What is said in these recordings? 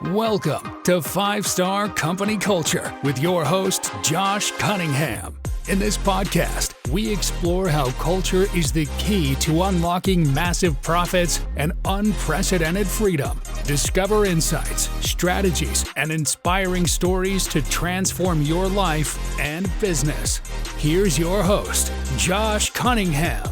Welcome to 5-Star Company Culture with your host, Josh Cunningham. In this podcast, we explore how culture is the key to unlocking massive profits and unprecedented freedom. Discover insights, strategies, and inspiring stories to transform your life and business. Here's your host, Josh Cunningham.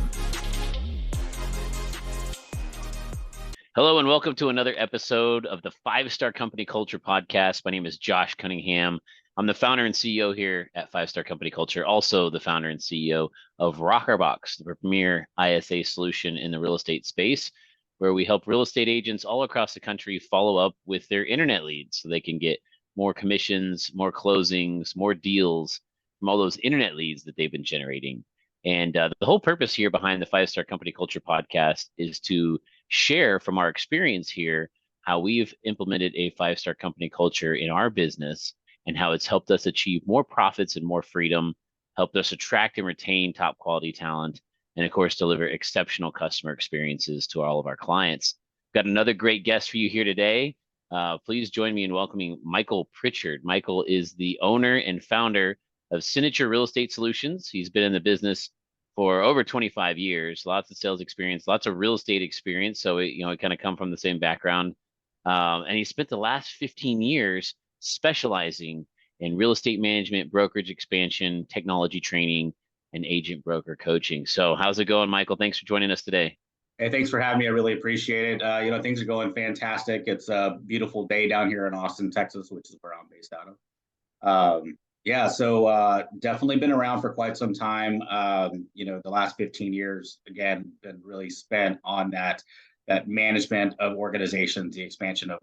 Hello and welcome to another episode of the 5-Star Company Culture Podcast. My name is Josh Cunningham. I'm the founder and CEO here at 5-Star Company Culture, also the founder and CEO of Rockerbox, the premier ISA solution in the real estate space, where we help real estate agents all across the country follow up with their internet leads so they can get more commissions, more closings, more deals from all those internet leads that they've been generating. And the whole purpose here behind the 5-Star Company Culture Podcast is to share from our experience here how we've implemented a 5-star company culture in our business and how it's helped us achieve more profits and more freedom, helped us attract and retain top quality talent, and of course, deliver exceptional customer experiences to all of our clients. Got another great guest for you here today. Please join me in welcoming Michael Pritchard. Michael is the owner and founder of Signature Real Estate Solutions. He's been in the business for over 25 years, lots of sales experience, lots of real estate experience. So, we kind of come from the same background. And he spent the last 15 years specializing in real estate management, brokerage expansion, technology training, and agent broker coaching. So how's it going, Michael? Thanks for joining us today. Hey, thanks for having me. I really appreciate it. Things are going fantastic. It's a beautiful day down here in Austin, Texas, which is where I'm based out of. So definitely been around for quite some time. The last 15 years, again, been really spent on that management of organizations, the expansion of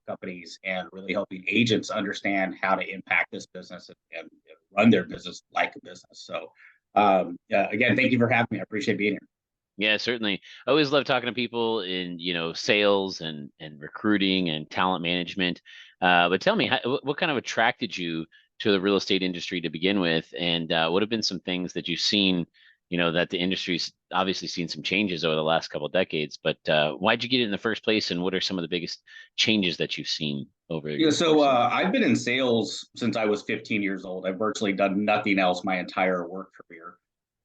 companies, and really helping agents understand how to impact this business and run their business like a business. So again, thank you for having me. I appreciate being here. Yeah, certainly. I always love talking to people in, sales and recruiting and talent management. But tell me, what kind of attracted you to the real estate industry to begin with? And what have been some things that you've seen, that the industry's obviously seen some changes over the last couple of decades, but why'd you get it in the first place? And what are some of the biggest changes that you've seen over? I've been in sales since I was 15 years old. I've virtually done nothing else my entire work career.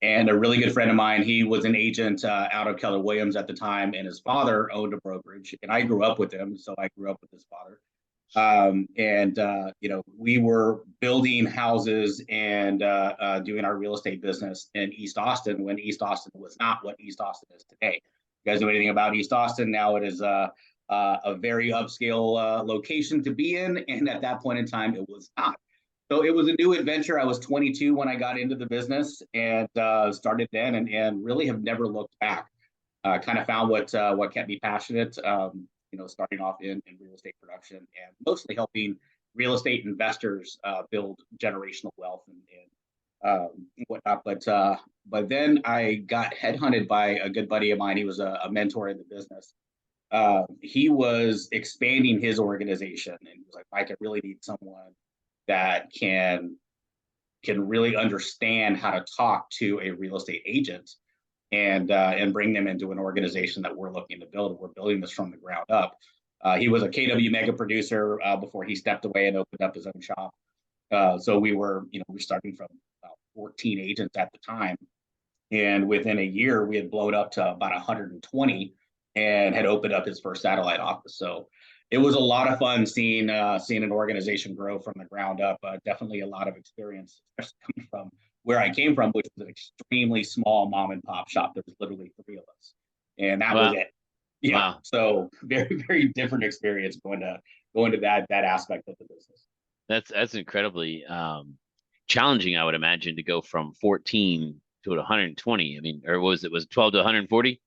And a really good friend of mine, he was an agent out of Keller Williams at the time, and his father owned a brokerage. And I grew up with him, so I grew up with his father. We were building houses and doing our real estate business in East Austin when East Austin was not what East Austin is today. You guys know anything about East Austin? Now it is a very upscale location to be in. And at that point in time, it was not. So it was a new adventure. I was 22 when I got into the business and started then and really have never looked back. Kind of found what kept me passionate. Starting off in real estate production and mostly helping real estate investors build generational wealth and whatnot. But then I got headhunted by a good buddy of mine. He was a mentor in the business. He was expanding his organization, and he was like, Mike, I really need someone that can really understand how to talk to a real estate agent and bring them into an organization that we're looking to build. We're building this from the ground up. He was a KW mega producer before he stepped away and opened up his own shop. So we were starting from about 14 agents at the time. And within a year, we had blown up to about 120 and had opened up his first satellite office. So it was a lot of fun seeing an organization grow from the ground up. Definitely a lot of experience, especially coming from where I came from, which was an extremely small mom and pop shop. There was literally 3 of us, and that was it. Yeah. Wow. So very, very different experience going to that aspect of the business. That's incredibly challenging, I would imagine, to go from 14 to 120. I mean, or was it 12 to 140?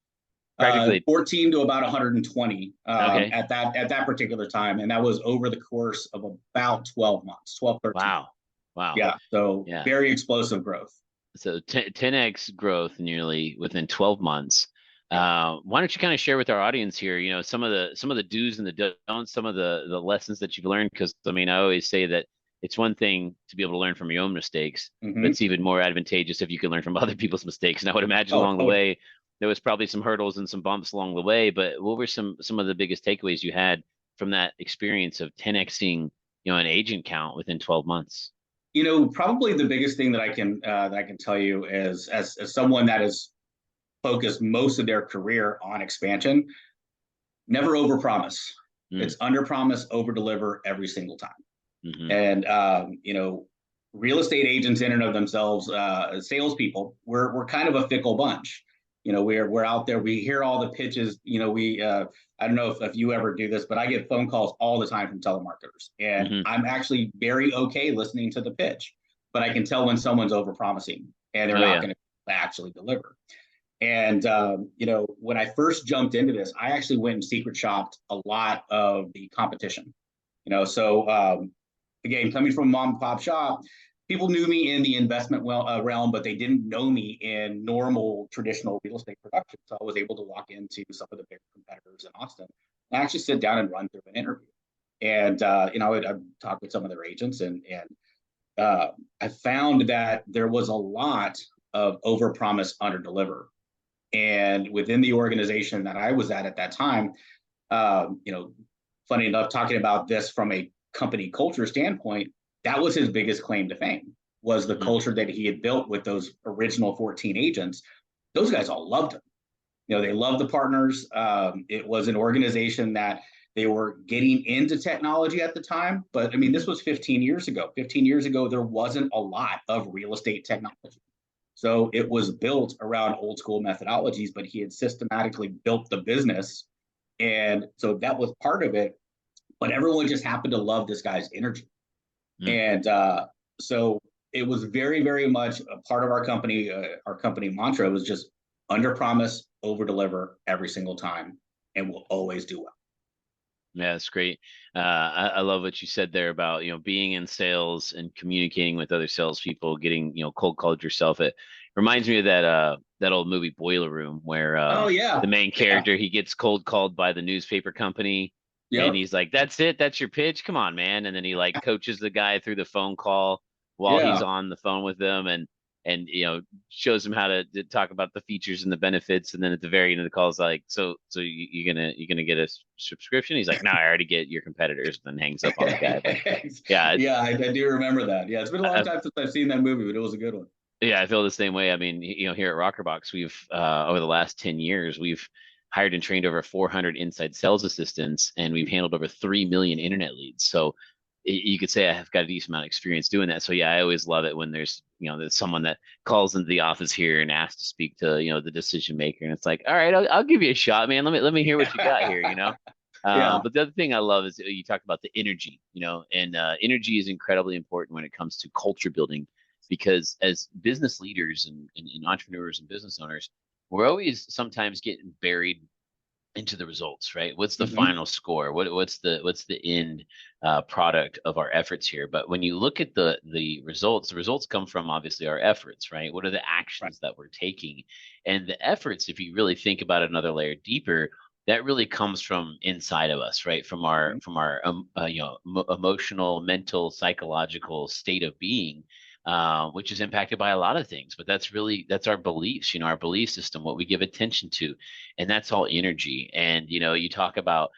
Practically 14 to about 120 at that particular time, and that was over the course of about 12 months, 12, 13. Wow. Yeah. So very explosive growth. So 10x growth nearly within 12 months. Why don't you kind of share with our audience here, some of the do's and the don'ts, some of the lessons that you've learned? Because I always say that it's one thing to be able to learn from your own mistakes, but it's even more advantageous if you can learn from other people's mistakes. And I would imagine along the way, there was probably some hurdles and some bumps along the way, but what were some of the biggest takeaways you had from that experience of 10xing, an agent count within 12 months? Probably the biggest thing that I can tell you is, as someone that has focused most of their career on expansion, never overpromise. It's underpromise, overdeliver every single time. And real estate agents in and of themselves, salespeople, we're kind of a fickle bunch. We're out there. We hear all the pitches. I don't know if you ever do this, but I get phone calls all the time from telemarketers, and I'm actually very okay listening to the pitch, but I can tell when someone's overpromising and they're not going to actually deliver. And when I first jumped into this, I actually went and secret shopped a lot of the competition. Again, coming from a mom and pop shop, people knew me in the investment realm, but they didn't know me in normal traditional real estate production. So I was able to walk into some of the bigger competitors in Austin and actually sit down and run through an interview. And I'd talk with some of their agents, and I found that there was a lot of overpromise, underdeliver. And within the organization that I was at that time, funny enough, talking about this from a company culture standpoint, that was his biggest claim to fame, was the culture that he had built with those original 14 agents. Those guys all loved him. They loved the partners. It was an organization that they were getting into technology at the time. But I mean, this was 15 years ago. 15 years ago, there wasn't a lot of real estate technology. So it was built around old school methodologies, but he had systematically built the business. And so that was part of it. But everyone just happened to love this guy's energy. And so it was very, very much a part of our company. Our company mantra was just under promise, over deliver every single time, and we'll always do well. Yeah, that's great. I love what you said there about, being in sales and communicating with other salespeople, getting, cold called yourself. It reminds me of that old movie Boiler Room, where the main character, he gets cold called by the newspaper company. Yep. And he's like, "That's it. That's your pitch. Come on, man." And then he coaches the guy through the phone call while he's on the phone with them, and shows him how to talk about the features and the benefits. And then at the very end of the call, is like, "So you're gonna get a subscription?" He's like, "No, I already get your competitors." And then hangs up on the guy. But, I do remember that. Yeah, it's been a long time since I've seen that movie, but it was a good one. Yeah, I feel the same way. I mean, here at Rockerbox, we've over the last 10 years, we've hired and trained over 400 inside sales assistants, and we've handled over 3 million internet leads. So you could say I've got a decent amount of experience doing that. So yeah, I always love it when there's someone that calls into the office here and asks to speak to the decision maker, and it's like, all right, I'll give you a shot, man. Let me hear what you got here. But the other thing I love is you talk about the energy, and energy is incredibly important when it comes to culture building, because as business leaders and entrepreneurs and business owners, we're always sometimes getting buried into the results, right? What's the final score? What's the end product of our efforts here? But when you look at the results come from obviously our efforts, right? What are the actions that we're taking? And the efforts, if you really think about it another layer deeper, that really comes from inside of us, right? From our emotional, mental, psychological state of being. Which is impacted by a lot of things, but that's our beliefs, our belief system, what we give attention to, and that's all energy. And, you talk about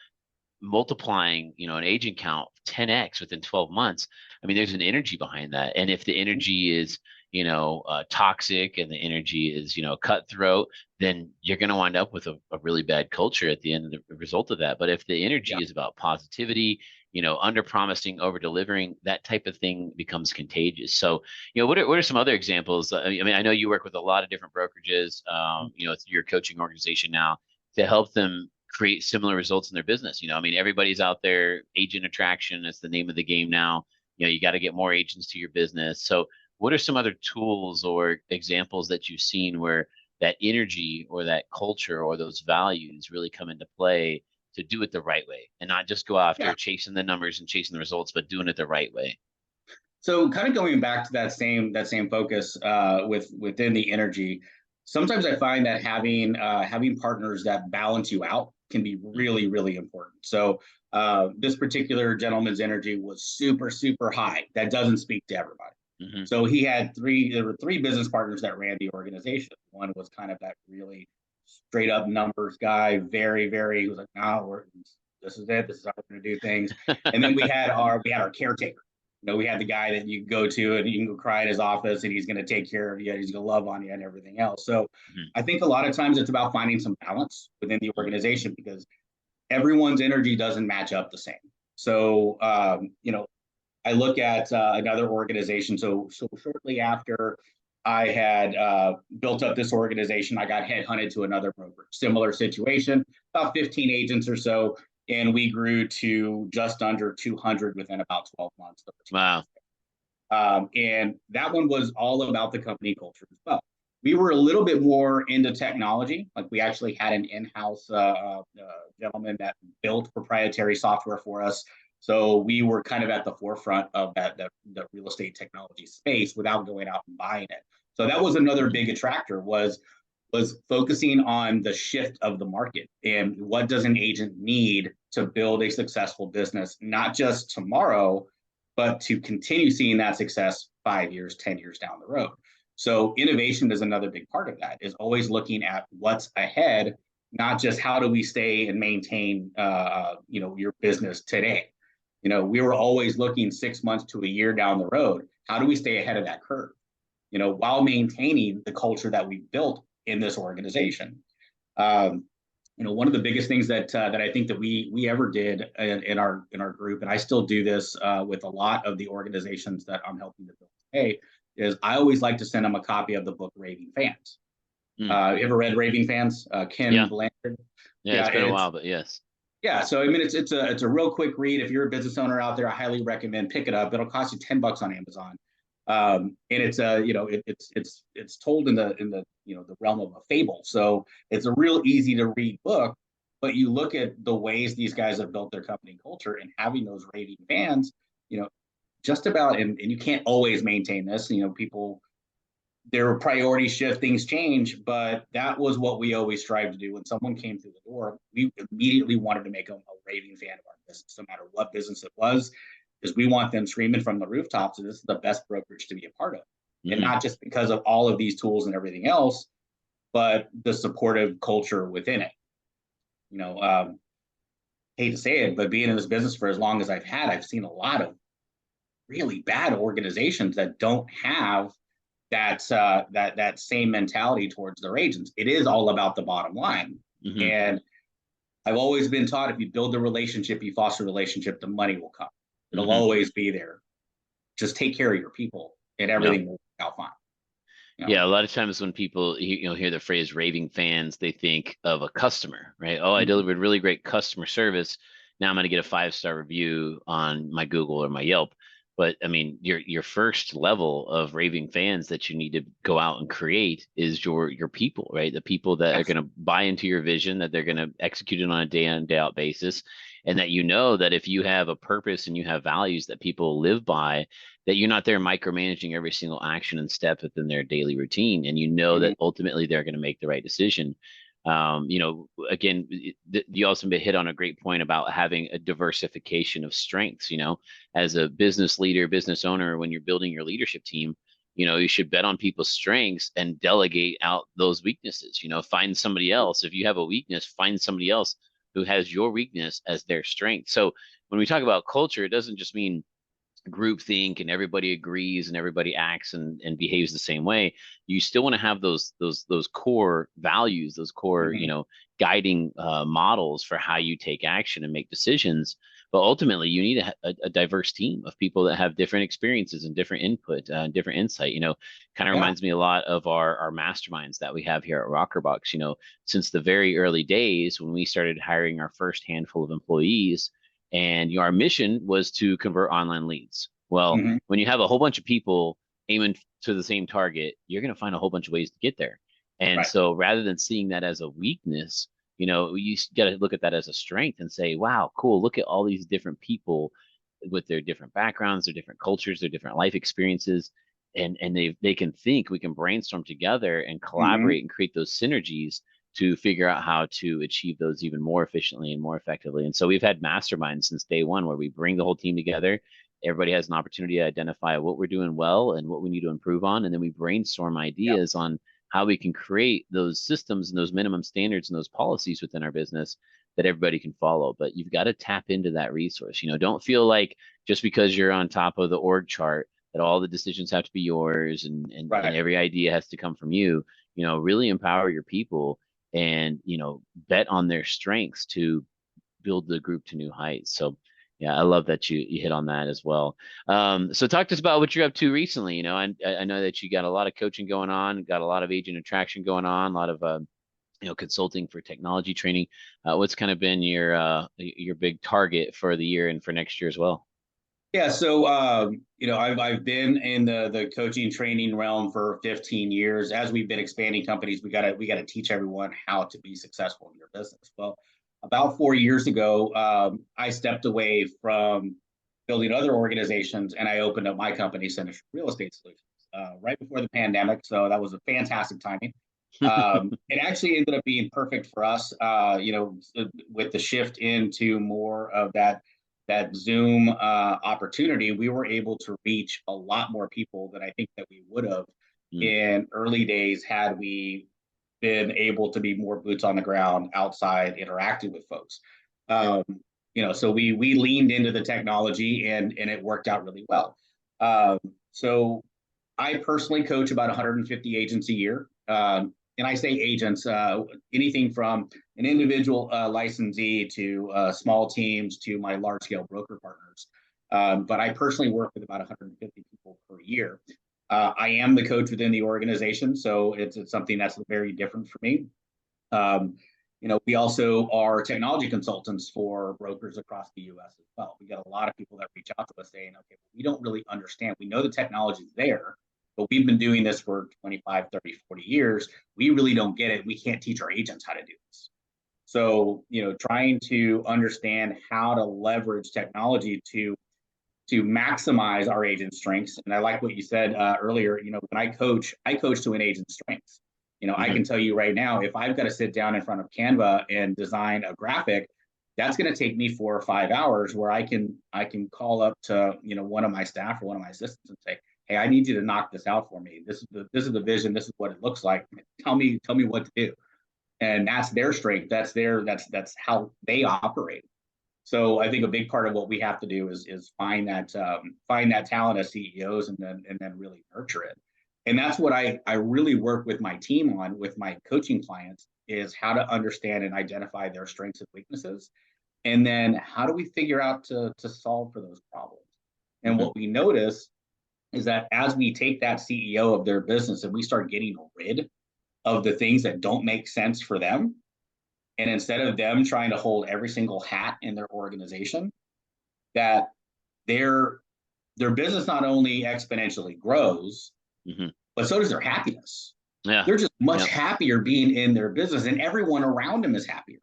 multiplying, an agent count 10x within 12 months. I mean, there's an energy behind that. And if the energy is, toxic, and the energy is, cutthroat, then you're going to wind up with a really bad culture at the end of the result of that. But if the energy is about positivity, under promising, over delivering, that type of thing becomes contagious. So, what are some other examples? I mean, I know you work with a lot of different brokerages, it's your coaching organization now, to help them create similar results in their business. I mean, everybody's out there, agent attraction is the name of the game now. You got to get more agents to your business. So what are some other tools or examples that you've seen where that energy or that culture or those values really come into play to do it the right way, and not just go after chasing the numbers and chasing the results, but doing it the right way? So kind of going back to that same focus within the energy, sometimes I find that having partners that balance you out can be really, really important. So this particular gentleman's energy was super, super high. That doesn't speak to everybody. So there were three business partners that ran the organization. One was kind of that really straight up numbers guy, very, very, he was like, no, this is it. This is how we're going to do things. And then we had our caretaker. We had the guy that you go to and you can go cry in his office and he's going to take care of you. He's going to love on you and everything else. So I think a lot of times it's about finding some balance within the organization because everyone's energy doesn't match up the same. So, I look at another organization. So shortly after I had built up this organization, I got headhunted to another brokerage. Similar situation, about 15 agents or so, and we grew to just under 200 within about 12 months. Wow. And that one was all about the company culture as well. We were a little bit more into technology. Like we actually had an in-house gentleman that built proprietary software for us. So we were kind of at the forefront of the real estate technology space without going out and buying it. So that was another big attractor was focusing on the shift of the market and what does an agent need to build a successful business, not just tomorrow, but to continue seeing that success 5 years, 10 years down the road. So innovation is another big part of that, is always looking at what's ahead, not just how do we stay and maintain your business today. We were always looking 6 months to a year down the road. How do we stay ahead of that curve? While maintaining the culture that we built in this organization. One of the biggest things that I think that we ever did in our group, and I still do this with a lot of the organizations that I'm helping to build today, is I always like to send them a copy of the book Raving Fans. You ever read Raving Fans? Ken Blanchard. Yeah, it's been a while, but yes. Yeah, so I mean, it's a real quick read. If you're a business owner out there, I highly recommend pick it up. It'll cost you $10 on Amazon. And it's it's told in the the realm of a fable. So it's a real easy to read book, but you look at the ways these guys have built their company culture and having those raving fans, just about, and you can't always maintain this, people, their priorities shift, things change, but that was what we always strive to do. When someone came through the door, we immediately wanted to make them a raving fan of our business, no matter what business it was, because we want them screaming from the rooftops that this is the best brokerage to be a part of. And not just because of all of these tools and everything else, but the supportive culture within it. Hate to say it, but being in this business for as long as I've had, I've seen a lot of really bad organizations that don't have that same mentality towards their agents. It is all about the bottom line. And I've always been taught, if you build the relationship, you foster a relationship, the money will come. It'll always be there. Just take care of your people and everything will work out fine. Yeah, a lot of times when people hear the phrase raving fans, they think of a customer, right? Oh, I delivered really great customer service. Now I'm going to get a 5-star review on my Google or my Yelp. But I mean, your first level of raving fans that you need to go out and create is your people, right? The people that are going to buy into your vision, that they're going to execute it on a day in, day out basis. And that that if you have a purpose and you have values that people live by, that you're not there micromanaging every single action and step within their daily routine. And that ultimately they're going to make the right decision. Again, you also hit on a great point about having a diversification of strengths. As a business leader, business owner, when you're building your leadership team, you should bet on people's strengths and delegate out those weaknesses. Find somebody else. If you have a weakness, find somebody else who has your weakness as their strength. So when we talk about culture, it doesn't just mean groupthink and everybody agrees and everybody acts and behaves the same way. You still want to have those core values, those core guiding models for how you take action and make decisions. But ultimately, you need a diverse team of people that have different experiences and different input and different insight. Kind of reminds me a lot of our masterminds that we have here at Rockerbox. Since the very early days when we started hiring our first handful of employees, and our mission was to convert online leads. Well, when you have a whole bunch of people aiming to the same target, you're going to find a whole bunch of ways to get there. And so rather than seeing that as a weakness, you got to look at that as a strength and say, wow, cool. Look at all these different people with their different backgrounds, their different cultures, their different life experiences. And they can think, we can brainstorm together and collaborate and create those synergies to figure out how to achieve those even more efficiently and more effectively. And so we've had masterminds since day one where we bring the whole team together. Everybody has an opportunity to identify what we're doing well and what we need to improve on. And then we brainstorm ideas on how we can create those systems and those minimum standards and those policies within our business that everybody can follow. But you've got to tap into that resource. Don't feel like just because you're on top of the org chart that all the decisions have to be yours and Right. every idea has to come from you. Really empower your people and, bet on their strengths to build the group to new heights. So yeah, I love that you hit on that as well. So talk to us about what you're up to recently. I know that you got a lot of coaching going on, got a lot of agent attraction going on, a lot of consulting for technology training. What's kind of been your big target for the year and for next year as well? Yeah, so I've been in the coaching training realm for 15 years. As we've been expanding companies, we gotta teach everyone how to be successful in your business. Well, about 4 years ago, I stepped away from building other organizations and I opened up my company, Center Real Estate Solutions, right before the pandemic. So that was a fantastic timing. It actually ended up being perfect for us, with the shift into more of that Zoom opportunity. We were able to reach a lot more people than I think that we would have in early days had we been able to be more boots on the ground outside interacting with folks. So we leaned into the technology and it worked out really well. So I personally coach about 150 agents a year. And I say agents, anything from an individual licensee to small teams to my large scale broker partners. But I personally work with about 150 people per year. I am the coach within the organization, so it's something that's very different for me. We also are technology consultants for brokers across the U.S. as well. We get a lot of people that reach out to us saying, okay, we don't really understand. We know the technology is there, but we've been doing this for 25, 30, 40 years. We really don't get it. We can't teach our agents how to do this. So, trying to understand how to leverage technology to maximize our agent strengths. And I like what you said earlier, when I coach to an agent's strengths. I can tell you right now, if I've got to sit down in front of Canva and design a graphic, that's going to take me 4 or 5 hours where I can call up to, one of my staff or one of my assistants and say, hey, I need you to knock this out for me. This is the vision. This is what it looks like. Tell me what to do. And that's their strength. That's how they operate. So I think a big part of what we have to do is find that talent as CEOs and then really nurture it. And that's what I really work with my team on with my coaching clients is how to understand and identify their strengths and weaknesses. And then how do we figure out to solve for those problems? And what we notice is that as we take that CEO of their business and we start getting rid of the things that don't make sense for them, and instead of them trying to hold every single hat in their organization, that their business not only exponentially grows, but so does their happiness. Yeah. They're just much happier being in their business and everyone around them is happier.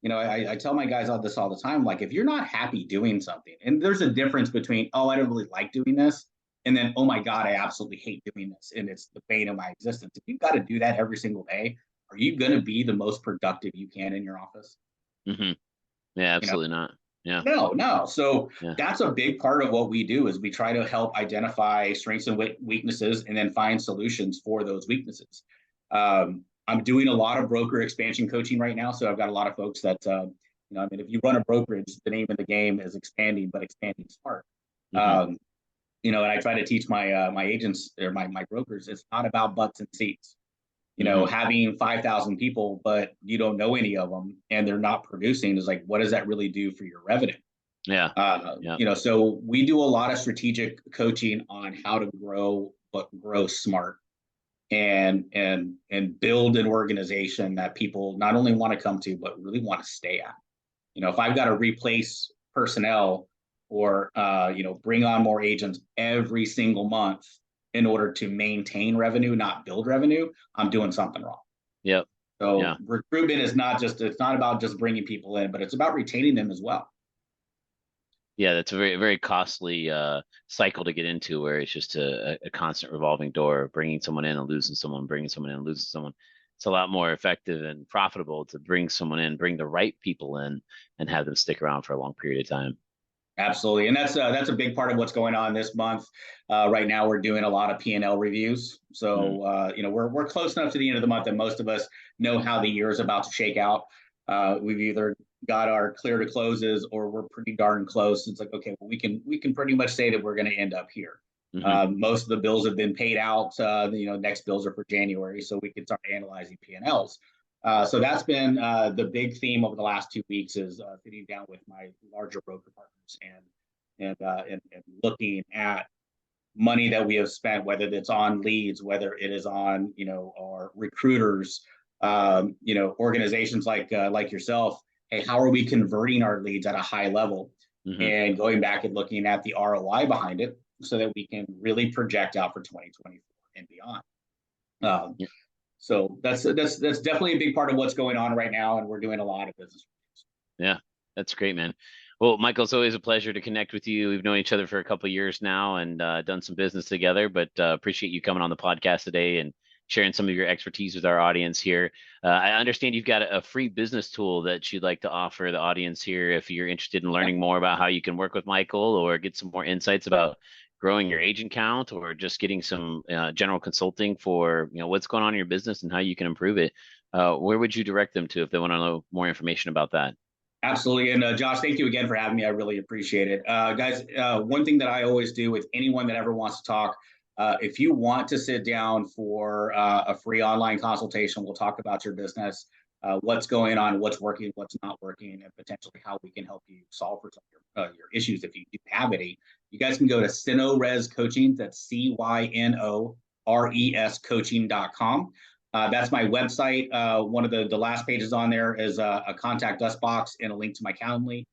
I tell my guys this all the time, like if you're not happy doing something, and there's a difference between, oh, I don't really like doing this, and then, oh my God, I absolutely hate doing this. And it's the bane of my existence. If you've got to do that every single day, are you going to be the most productive you can in your office? Yeah, absolutely not. Yeah. No. So that's a big part of what we do is we try to help identify strengths and weaknesses and then find solutions for those weaknesses. I'm doing a lot of broker expansion coaching right now. So I've got a lot of folks that, if you run a brokerage, the name of the game is expanding, but expanding smart. And I try to teach my agents or my brokers, it's not about butts and seats. Having 5,000 people, but you don't know any of them and they're not producing is like, what does that really do for your revenue? So we do a lot of strategic coaching on how to grow, but grow smart and build an organization that people not only want to come to, but really want to stay at. If I've got to replace personnel or, bring on more agents every single month in order to maintain revenue, not build revenue, I'm doing something wrong. Yep. So recruitment is it's not about just bringing people in, but it's about retaining them as well. Yeah, that's a very, very costly cycle to get into where it's just a constant revolving door, bringing someone in and losing someone, bringing someone in and losing someone. It's a lot more effective and profitable to bring someone in, bring the right people in and have them stick around for a long period of time. Absolutely. And that's a big part of what's going on this month. Right now, we're doing a lot of P&L reviews. So, we're close enough to the end of the month that most of us know how the year is about to shake out. We've either got our clear to closes, or we're pretty darn close. It's like, okay, well, we can pretty much say that we're going to end up here. Most of the bills have been paid out. Next bills are for January, so we can start analyzing P&Ls. So that's been the big theme over the last 2 weeks, is sitting down with my larger broker partners and looking at money that we have spent, whether it's on leads, whether it is on our recruiters, organizations like yourself. Hey, how are we converting our leads at a high level, and going back and looking at the ROI behind it, so that we can really project out for 2024 and beyond. So that's definitely a big part of what's going on right now, and we're doing a lot of business. Yeah, that's great, man. Well, Michael, it's always a pleasure to connect with you. We've known each other for a couple of years now and done some business together, but appreciate you coming on the podcast today and sharing some of your expertise with our audience here. I understand you've got a free business tool that you'd like to offer the audience here if you're interested in learning more about how you can work with Michael, or get some more insights about growing your agent count, or just getting some general consulting for what's going on in your business and how you can improve it. Where would you direct them to if they want to know more information about that? Absolutely. And Josh, thank you again for having me. I really appreciate it. Guys, one thing that I always do with anyone that ever wants to talk, if you want to sit down for a free online consultation, we'll talk about your business, what's going on, what's working, what's not working, and potentially how we can help you solve for some of your issues if you do have any. You guys can go to CynoRes Coaching. That's CYNORES coaching.com. That's my website. One of the last pages on there is a contact us box and a link to my Calendly.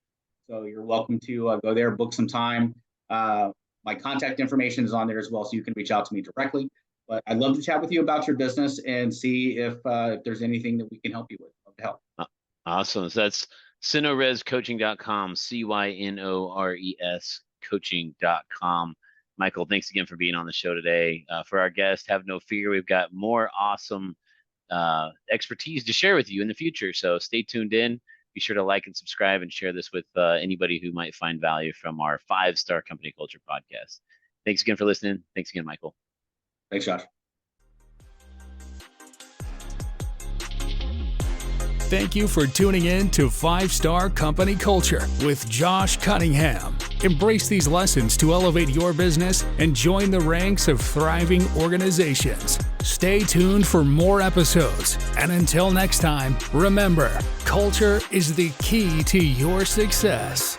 So you're welcome to go there, book some time. My contact information is on there as well, so you can reach out to me directly. But I'd love to chat with you about your business and see if there's anything that we can help you with. Love to help. Awesome. So that's CynoResCoaching.com, CYNORES coaching.com. Michael, thanks again for being on the show today. For our guest, have no fear. We've got more awesome expertise to share with you in the future. So stay tuned in. Be sure to like and subscribe and share this with anybody who might find value from our 5-Star Company Culture podcast. Thanks again for listening. Thanks again, Michael. Thanks, Josh. Thank you for tuning in to 5-Star Company Culture with Josh Cunningham. Embrace these lessons to elevate your business and join the ranks of thriving organizations. Stay tuned for more episodes. And until next time, remember, culture is the key to your success.